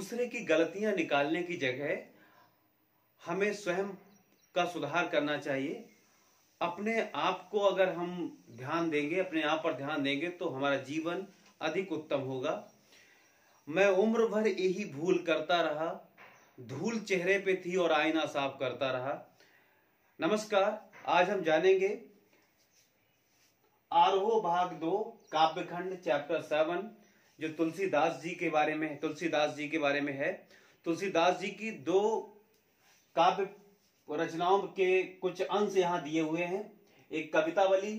दूसरे की गलतियां निकालने की जगह हमें स्वयं का सुधार करना चाहिए। अपने आप को अगर हम ध्यान देंगे, अपने आप पर ध्यान देंगे तो हमारा जीवन अधिक उत्तम होगा। मैं उम्र भर यही भूल करता रहा, धूल चेहरे पे थी और आईना साफ करता रहा। नमस्कार, आज हम जानेंगे आरोह भाग 2 काव्यखंड चैप्टर 7 जो तुलसीदास जी के बारे में है। तुलसीदास जी की 2 काव्य रचनाओं के कुछ अंश यहाँ दिए हुए हैं। एक कवितावली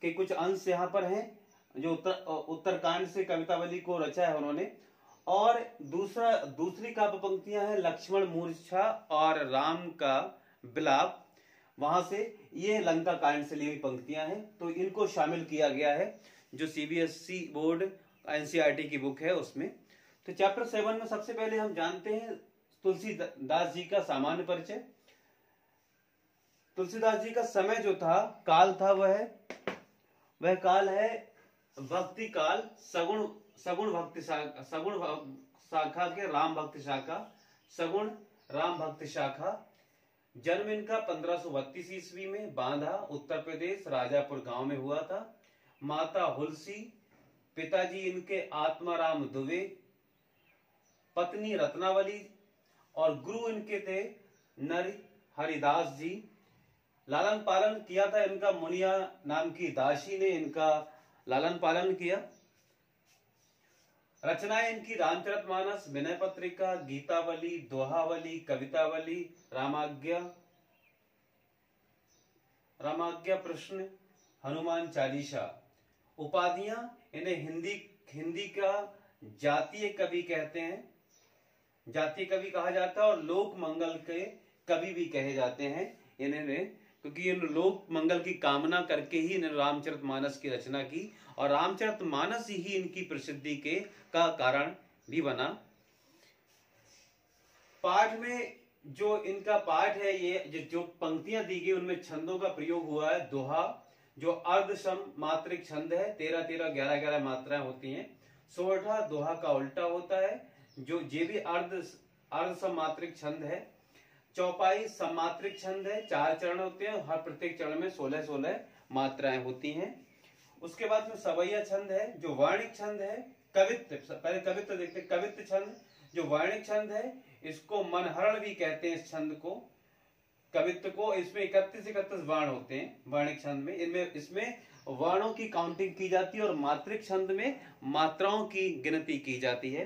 के कुछ अंश यहाँ पर हैं जो उत्तरकांड से कवितावली को रचा है उन्होंने, और दूसरी काव्य पंक्तियां हैं लक्ष्मण मूर्छा और राम का विलाप, वहां से ये लंका कांड से ली हुई पंक्तियां हैं। तो इनको शामिल किया गया है जो सीबीएसई बोर्ड एनसीईआरटी की बुक है उसमें। तो चैप्टर 7 में सबसे पहले हम जानते हैं तुलसीदास जी का सामान्य परिचय। तुलसीदास जी का समय जो था, काल था, वह काल है भक्ति काल, सगुण भक्ति शाखा के राम भक्ति शाखा, सगुण राम भक्ति शाखा। जन्म इनका 1532 ईस्वी में बांधा उत्तर प्रदेश राजापुर गांव में हुआ था। माता हुलसी, पिताजी इनके आत्माराम दुबे, पत्नी रत्नावली और गुरु इनके थे नर हरिदास जी। लालन पालन किया था इनका मुनिया नाम की दासी ने इनका लालन पालन किया। रचनाएं इनकी रामचरितमानस, विनय पत्रिका, गीतावली, दोहावली, कवितावली, रामाज्ञा प्रश्न, हनुमान चालीसा। उपाधियां इन्हें हिंदी का जातीय कवि कहते हैं, जातीय कवि कहा जाता है, और लोक मंगल के कवि भी कहे जाते हैं इन्हें, क्योंकि इन लोक मंगल की कामना करके ही इन्होंने रामचरितमानस की रचना की, और रामचरितमानस ही इनकी प्रसिद्धि का कारण भी बना। पाठ में जो इनका पाठ है, ये जो पंक्तियां दी गई उनमें छंदों का प्रयोग हुआ है। दोहा जो अर्धसम मात्रिक छंद है, 13-13, 11-11 मात्राएं होती हैं। सोरठा दोहा का उल्टा होता है, जो ये भी अर्धसम मात्रिक छंद है। चौपाई समात्रिक छंद है, 4 चरण होते हैं, हर प्रत्येक चरण में 16-16 मात्राएं होती हैं। उसके बाद में सवैया छंद है जो वर्णिक छंद है। कवित्व, पहले कवित्व देखते हैं। कवित्व छंद जो वर्णिक छंद है, इसको मनहरण भी कहते हैं इस छंद को, कवित्व को। इसमें 31 वर्ण होते हैं वर्णिक छंद में। इसमें वर्णों की काउंटिंग की जाती है और मात्रिक छंद में मात्राओं की गिनती की जाती है।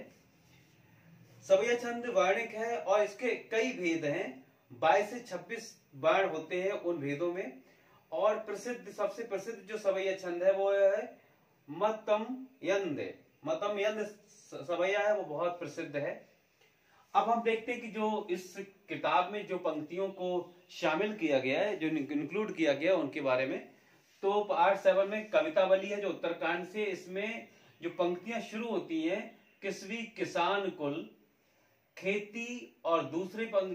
सवैया छंद वर्णिक है और इसके कई भेद हैं, 22 से 26 वर्ण होते हैं उन भेदों में। और सबसे प्रसिद्ध जो सवैया छंद है वो है मतम यंद सवैया है, वो बहुत प्रसिद्ध है। अब हम देखते हैं कि जो इस किताब में जो पंक्तियों को शामिल किया गया है, जो इंक्लूड किया गया है, उनके बारे में। तो पार्ट 7 में कवितावली है जो उत्तरकांड से, इसमें जो पंक्तियां शुरू होती हैं, किसवी किसान कुल खेती, और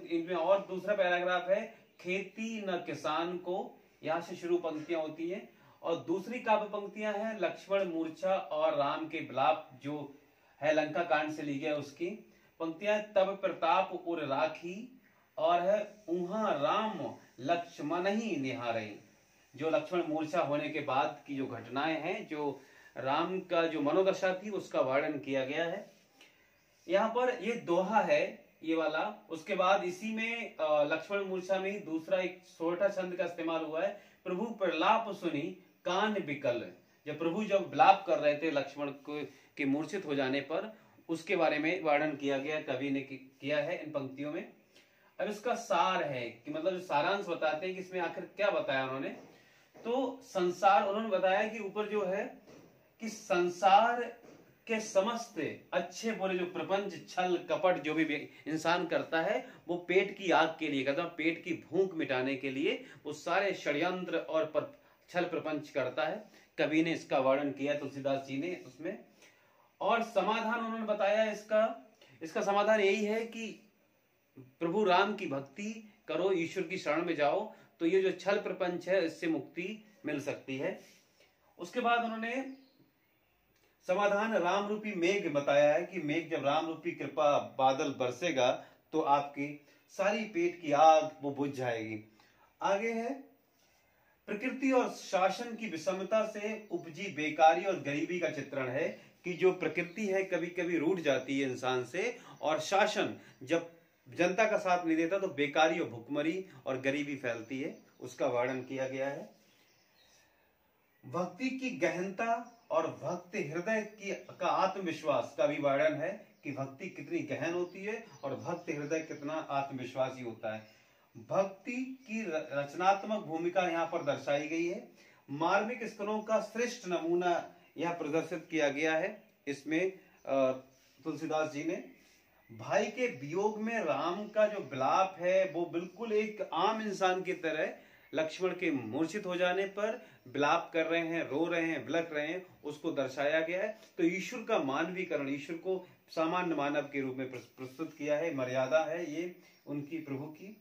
इनमें और दूसरा पैराग्राफ है खेती न किसान को, यहां से शुरू पंक्तियां होती हैं। और दूसरी काव्य पंक्तियां हैं लक्ष्मण मूर्छा और राम के विलाप, जो है लंका कांड से ली गई उसकी पंक्तियां। तब प्रताप उर राखी, और है उहा राम लक्ष्मण ही निहारे, जो लक्ष्मण मूर्छा होने के बाद की जो घटनाएं हैं, जो राम का जो मनोदशा थी उसका वर्णन किया गया है यहाँ पर। ये दोहा है ये वाला। उसके बाद इसी में लक्ष्मण मूर्छा में ही दूसरा एक सोरठा छंद का इस्तेमाल हुआ है। प्रभु प्रलाप सुनी कान बिकल, जब प्रभु विलाप कर रहे थे लक्ष्मण के मूर्छित हो जाने पर, उसके बारे में वर्णन किया गया, कवि ने किया है इन पंक्तियों में। अब इसका सार है कि मतलब सारांश बताते हैं कि इसमें आखिर क्या बताया उन्होंने। तो संसार उन्होंने बताया कि ऊपर जो है कि संसार के समस्त अच्छे बुरे जो प्रपंच छल कपट जो भी इंसान करता है, वो पेट की आग के लिए करता है, पेट की भूख मिटाने के लिए वो सारे षड्यंत्र और छल प्रपंच करता है। कवि ने इसका वर्णन किया तुलसीदास जी ने उसमें। और समाधान उन्होंने बताया इसका समाधान यही है कि प्रभु राम की भक्ति करो, ईश्वर की शरण में जाओ, तो ये जो छल प्रपंच है इससे मुक्ति मिल सकती है। उसके बाद उन्होंने समाधान राम रूपी मेघ बताया है कि मेघ जब राम रूपी कृपा बादल बरसेगा तो आपकी सारी पेट की आग वो बुझ जाएगी। आगे है प्रकृति और शासन की विषमता से उपजी बेकारी और गरीबी का चित्रण है कि जो प्रकृति है कभी कभी रूठ जाती है इंसान से, और शासन जब जनता का साथ नहीं देता तो बेकारी और भुखमरी और गरीबी फैलती है, उसका वर्णन किया गया है। भक्ति की गहनता और भक्त हृदय की का आत्मविश्वास का भी वर्णन है कि भक्ति कितनी गहन होती है और भक्त हृदय कितना आत्मविश्वासी होता है। भक्ति की रचनात्मक भूमिका यहाँ पर दर्शाई गई है। मार्मिक स्तरों का श्रेष्ठ नमूना यहाँ प्रदर्शित किया गया है। इसमें तुलसीदास जी ने भाई के वियोग में राम का जो विलाप है वो बिल्कुल एक आम इंसान की तरह लक्ष्मण के मूर्छित हो जाने पर विलाप कर रहे हैं, रो रहे हैं, बिलख रहे हैं, उसको दर्शाया गया है। तो ईश्वर का मानवीकरण, ईश्वर को सामान्य मानव के रूप में प्रस्तुत किया है। मर्यादा है ये उनकी, प्रभु की।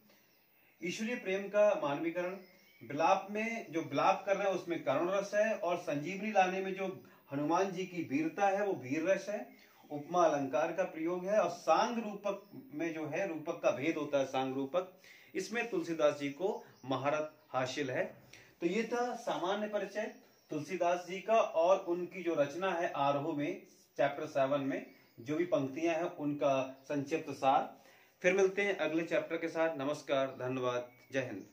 ईश्वरीय प्रेम का मानवीकरण, विलाप में जो विलाप कर रहे हैं उसमें करुण रस है, और संजीवनी लाने में जो हनुमान जी की वीरता है वो वीर रस है। उपमा अलंकार का प्रयोग है, और सांग रूपक में जो है रूपक का भेद होता है, सांग रूपक, इसमें तुलसीदास जी को महारत हासिल है। तो ये था सामान्य परिचय तुलसीदास जी का, और उनकी जो रचना है आरोह में चैप्टर 7 में जो भी पंक्तियां हैं उनका संक्षिप्त सार। फिर मिलते हैं अगले चैप्टर के साथ। नमस्कार, धन्यवाद, जय हिंद।